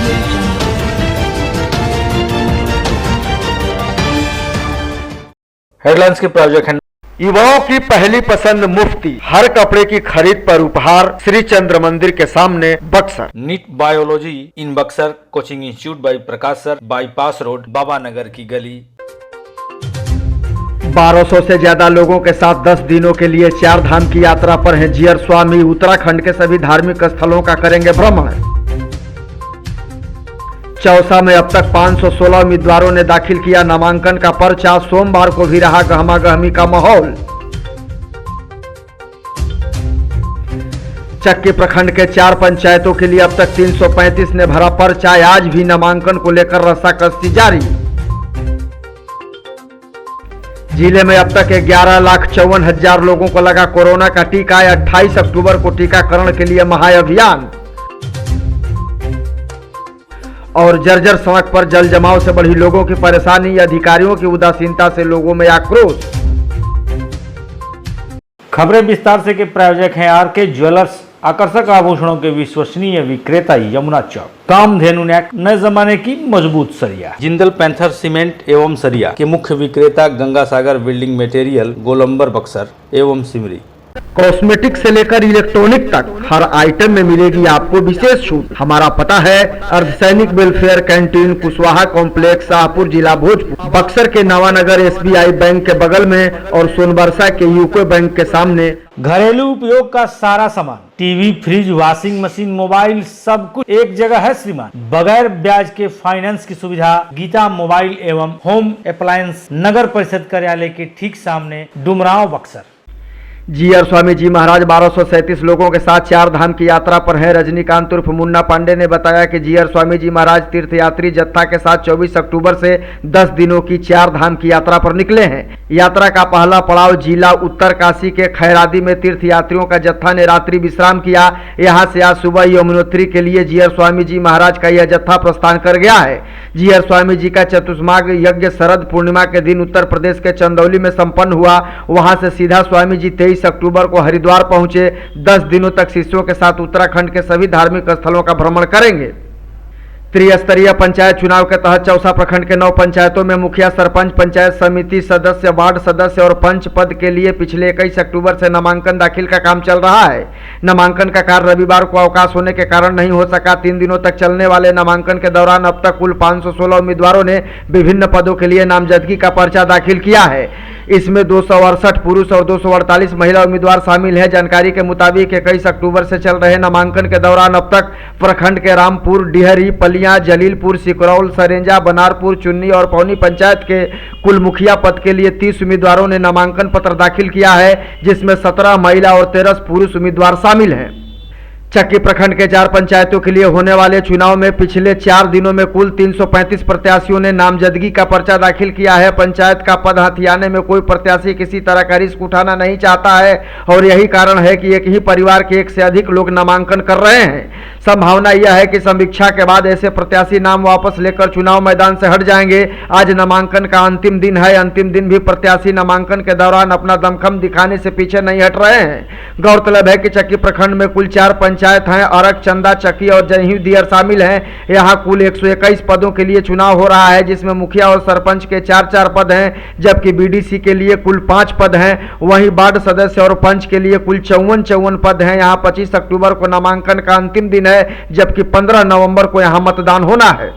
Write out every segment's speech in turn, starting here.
audio jungle. Headlines के project है। युवाओं की पहली पसंद मुफ्ती, हर कपड़े की खरीद पर उपहार, श्री चंद्र मंदिर के सामने Buxar. NEET biology in Buxar coaching institute by Prakash sir, bypass road, Baba Nagar की गली। 1200 से ज्यादा लोगों के साथ 10 दिनों के लिए 4 धाम की यात्रा पर हैं जीयर स्वामी। उत्तराखंड के सभी धार्मिक स्थलों का करेंगे भ्रमण। चौसा में अब तक 516 उम्मीदवारों ने दाखिल किया नामांकन का पर्चा। सोमवार को भी रहा गहमागहमी का माहौल। चक्की प्रखंड के 4 पंचायतों के लिए अब तक 335 ने भरा पर्चा। आज भी नामांकन को लेकर रस्साकसी जारी। जिले में अब तक 11,54,000 लोगों को लगा कोरोना का टीका। 28 अक्टूबर को टीकाकरण के लिए महाअभियान। और जर्जर सड़क पर जल जमाव से बढ़ी लोगों की परेशानी, अधिकारियों की उदासीनता से लोगों में आक्रोश। खबरें विस्तार से के प्रायोजक हैं आरके ज्वेलर्स, आकर्षक आभूषणों के विश्वसनीय विक्रेता यमुना चौक। कामधेनु नेक, नए जमाने की मजबूत सरिया। जिंदल पैंथर सीमेंट एवं सरिया के मुख्य विक्रेता गंगा सागर बिल्डिंग मटेरियल, गोलंबर बक्सर एवं सिमरी। कॉस्मेटिक से लेकर इलेक्ट्रॉनिक तक हर आइटम में मिलेगी आपको विशेष छूट। हमारा पता है अर्धसैनिक welfare canteen, Kushwaha complex, Shahpur, जिला भोजपुर। बक्सर के नवानगर SBI बैंक के बगल में और सोनबरसा के यूको बैंक के सामने। घरेलू उपयोग का सारा सामान, TV, fridge, washing machine, mobile, सब कुछ एक जगह है श्रीमान। बगैर ब्याज के फाइनेंस की सुविधा। गीता मोबाइल एवं होम अप्लायंस, नगर परिषद कार्यालय के ठीक सामने, डुमरांव, बक्सर। जीयर स्वामी जी महाराज 1237 लोगों के साथ 4 धाम की यात्रा पर हैं। रजनीकांत उर्फ मुन्ना पांडे ने बताया कि जीयर स्वामी जी महाराज तीर्थयात्री जत्था के साथ 24 अक्टूबर से 10 दिनों की 4 धाम की यात्रा पर निकले हैं। यात्रा का पहला पड़ाव जिला उत्तरकाशी के खैरादी में तीर्थयात्रियों का जत्था ने रात्रि विश्राम किया। यहां से आज सुबह यमुनोत्री के लिए जीयर स्वामी जी महाराज का यह जत्था प्रस्थान कर गया है। जीयर स्वामी जी का चतुष्माग यज्ञ शरद पूर्णिमा के दिन उत्तर प्रदेश के चंदौली में संपन्न हुआ। वहां से सीधा स्वामी जी 23 अक्टूबर को हरिद्वार पहुंचे। 10 दिनों तक शिष्यों के साथ उत्तराखंड के सभी धार्मिक स्थलों का भ्रमण करेंगे। त्रिस्तरीय पंचायत चुनाव के तहत चौसा प्रखंड के 9 पंचायतों में मुखिया, सरपंच, पंचायत समिति सदस्य, वार्ड सदस्य और पंच पद के लिए पिछले 21 अक्टूबर से नामांकन दाखिल का काम चल रहा है। नामांकन का कार्य रविवार को अवकाश होने के कारण नहीं हो सका। 3 दिनों तक चलने वाले नामांकन के दौरान अब तक कुल 516 उम्मीदवारों ने विभिन्न पदों के लिए नामजदगी का पर्चा दाखिल किया है। इसमें 268 पुरुष और 248 महिला उम्मीदवार शामिल हैं। जानकारी के मुताबिक 21 अक्टूबर से चल रहे नामांकन के दौरान अब तक प्रखंड के रामपुर, डिहरी, पलिया, जलीलपुर, सिकरौल, सरेंजा, बनारपुर, चुन्नी और पौनी पंचायत के कुल मुखिया पद के लिए 30 उम्मीदवारों ने नामांकन पत्र दाखिल किया है, जिसमें 17 महिला और 13 पुरुष उम्मीदवार शामिल हैं। चक्की प्रखंड के 4 पंचायतों के लिए होने वाले चुनाव में पिछले 4 दिनों में कुल 335 प्रत्याशियों ने नामजदगी का पर्चा दाखिल किया है। पंचायत का पद हथियाने में कोई प्रत्याशी किसी तरह का रिस्क उठाना नहीं चाहता है और यही कारण है कि एक ही परिवार के 1 से अधिक लोग नामांकन कर रहे हैं। संभावना यह है कि समीक्षा के बाद ऐसे प्रत्याशी नाम वापस लेकर चुनाव मैदान से हट जाएंगे। आज नामांकन का अंतिम दिन है। अंतिम दिन भी प्रत्याशी नामांकन के दौरान अपना दमखम दिखाने से पीछे नहीं हट रहे हैं। गौरतलब है कि चक्की प्रखंड में कुल 4 पंचायत हैं। अरक, चंदा, चक्की और जयहिंद दियर शामिल हैं। यहाँ कुल 121 पदों के लिए चुनाव हो रहा है, जिसमें मुखिया और सरपंच के 4-4 पद हैं, जबकि BDC के लिए कुल 5 पद हैं। वहीं वार्ड सदस्य और पंच के लिए कुल 54 पद हैं। यहाँ 25 अक्टूबर को नामांकन का अंतिम दिन है, जबकि 15 नवंबर को यहां मतदान होना है।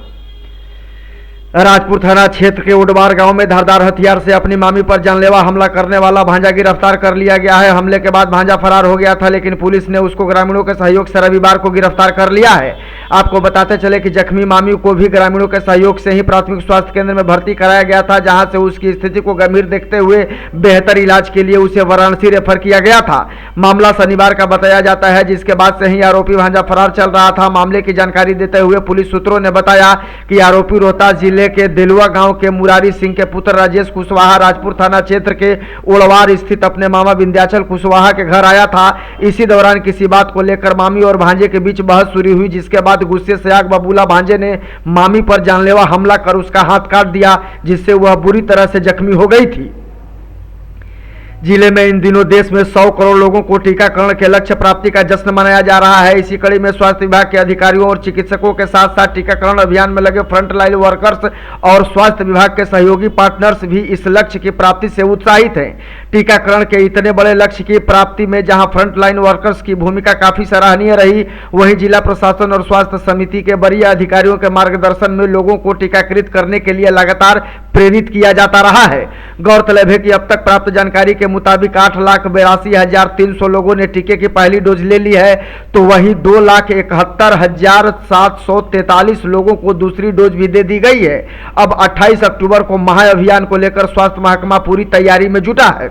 राजपुर थाना क्षेत्र के उडवार गांव में धारदार हथियार से अपनी मामी पर जानलेवा हमला करने वाला भांजा गिरफ्तार कर लिया गया है। हमले के बाद भांजा फरार हो गया था, लेकिन पुलिस ने उसको ग्रामीणों के सहयोग से रविवार को गिरफ्तार कर लिया है। आपको बताते चले कि जख्मी मामी को भी ग्रामीणों के सहयोग से ही प्राथमिक स्वास्थ्य केंद्र में भर्ती कराया गया था, जहां से उसकी स्थिति को गंभीर देखते हुए बेहतर इलाज के लिए उसे वाराणसी रेफर किया गया था। मामला शनिवार का बताया जाता है, जिसके बाद से ही आरोपी भांजा फरार चल रहा था। मामले की जानकारी देते हुए पुलिस सूत्रों ने बताया कि आरोपी रोहतास जिले के दिलवा गांव के मुरारी सिंह के पुत्र राजेश कुशवाहा राजपुर थाना क्षेत्र के उड़वार स्थित अपने मामा विंध्याचल कुशवाहा के घर आया था। इसी दौरान किसी बात को लेकर मामी और भांजे के बीच बहस शुरू हुई, जिसके बाद गुस्से से आग बबूला भांजे ने मामी पर जानलेवा हमला कर उसका हाथ काट दिया, जिससे वह बुरी तरह से जख्मी हो गई थी। जिले में इन दिनों देश में 100 करोड़ लोगों को टीकाकरण के लक्ष्य प्राप्ति का जश्न मनाया जा रहा है। इसी कड़ी में स्वास्थ्य विभाग के अधिकारियों और चिकित्सकों के साथ साथ टीकाकरण अभियान में लगे फ्रंटलाइन वर्कर्स और स्वास्थ्य विभाग के सहयोगी पार्टनर्स भी इस लक्ष्य की प्राप्ति से उत्साहित हैं। टीकाकरण के इतने बड़े लक्ष्य की प्राप्ति में जहां फ्रंटलाइन वर्कर्स की भूमिका काफी सराहनीय रही, वहीं जिला प्रशासन और स्वास्थ्य समिति के वरीय अधिकारियों के मार्गदर्शन में लोगों को टीकाकृत करने के लिए लगातार प्रेरित किया जाता रहा है। गौरतलब है कि अब तक प्राप्त जानकारी के मुताबिक 8,82,300 लोगों ने टीके की पहली डोज ले ली है, तो वहीं 2,71,743 लोगों को दूसरी डोज भी दे दी गई है। अब 28 अक्टूबर को महाअभियान को लेकर स्वास्थ्य महकमा पूरी तैयारी में जुटा है।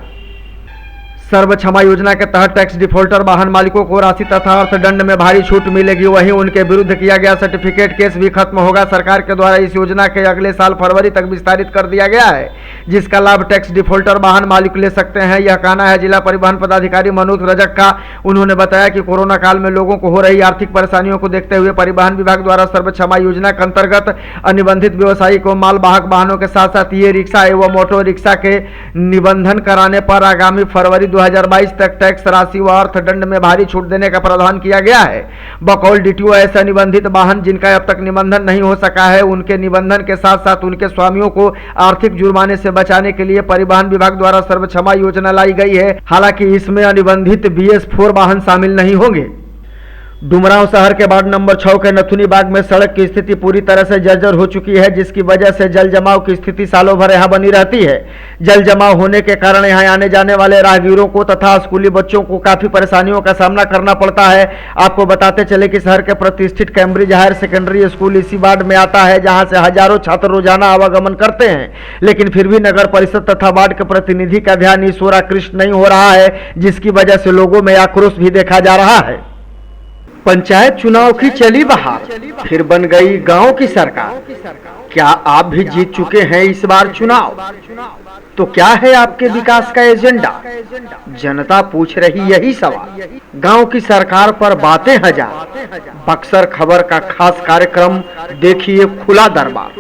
सर्व क्षमा योजना के तहत टैक्स डिफॉल्टर वाहन मालिकों को राशि तथा अर्थदंड में भारी छूट मिलेगी, वहीं उनके विरुद्ध किया गया सर्टिफिकेट केस भी खत्म होगा। सरकार के द्वारा इस योजना के अगले साल फरवरी तक विस्तारित कर दिया गया है, जिसका लाभ टैक्स डिफॉल्टर वाहन मालिक ले सकते हैं। यह कहना है जिला परिवहन पदाधिकारी मनोज रजक का। उन्होंने बताया कि कोरोना काल में लोगों को हो रही आर्थिक परेशानियों को देखते हुए परिवहन विभाग द्वारा सर्व क्षमा योजना के अंतर्गत अनिबंधित व्यवसायिक व मालवाहक वाहनों के साथ साथ ये रिक्शा एवं ऑटो रिक्शा के निबंधन कराने पर आगामी फरवरी 2022 तक टैक्स राशि व अर्थदंड में भारी छूट देने का प्रावधान किया गया है। बकौल डीटीओ ऐसे निबंधित वाहन जिनका अब तक निबंधन नहीं हो सका है, उनके निबंधन के साथ साथ उनके स्वामियों को आर्थिक जुर्माने से बचाने के लिए परिवहन विभाग द्वारा सर्व क्षमा योजना लाई गई है। हालांकि इसमें अनिबंधित BS4 वाहन शामिल नहीं होंगे। डुमरांव शहर के वार्ड नंबर 6 के नथुनी बाग में सड़क की स्थिति पूरी तरह से जर्जर हो चुकी है, जिसकी वजह से जल जमाव की स्थिति सालों भर यहाँ बनी रहती है। जल जमाव होने के कारण यहाँ आने जाने वाले राहगीरों को तथा स्कूली बच्चों को काफी परेशानियों का सामना करना पड़ता है। आपको बताते चले कि शहर के प्रतिष्ठित कैम्ब्रिज हायर सेकेंडरी स्कूल इसी वार्ड में आता है, जहाँ से हजारों छात्र रोजाना आवागमन करते हैं, लेकिन फिर भी नगर परिषद तथा वार्ड के प्रतिनिधि का ध्यान इस ओर आकृष्ट नहीं हो रहा है, जिसकी वजह से लोगों में आक्रोश भी देखा जा रहा है। पंचायत चुनाव की चली बहार, फिर बन गई गांव की सरकार। क्या आप भी जीत चुके हैं इस बार चुनाव? तो क्या है आपके विकास का एजेंडा? जनता पूछ रही यही सवाल। गांव की सरकार पर बातें हजार। बक्सर खबर का खास कार्यक्रम देखिए खुला दरबार।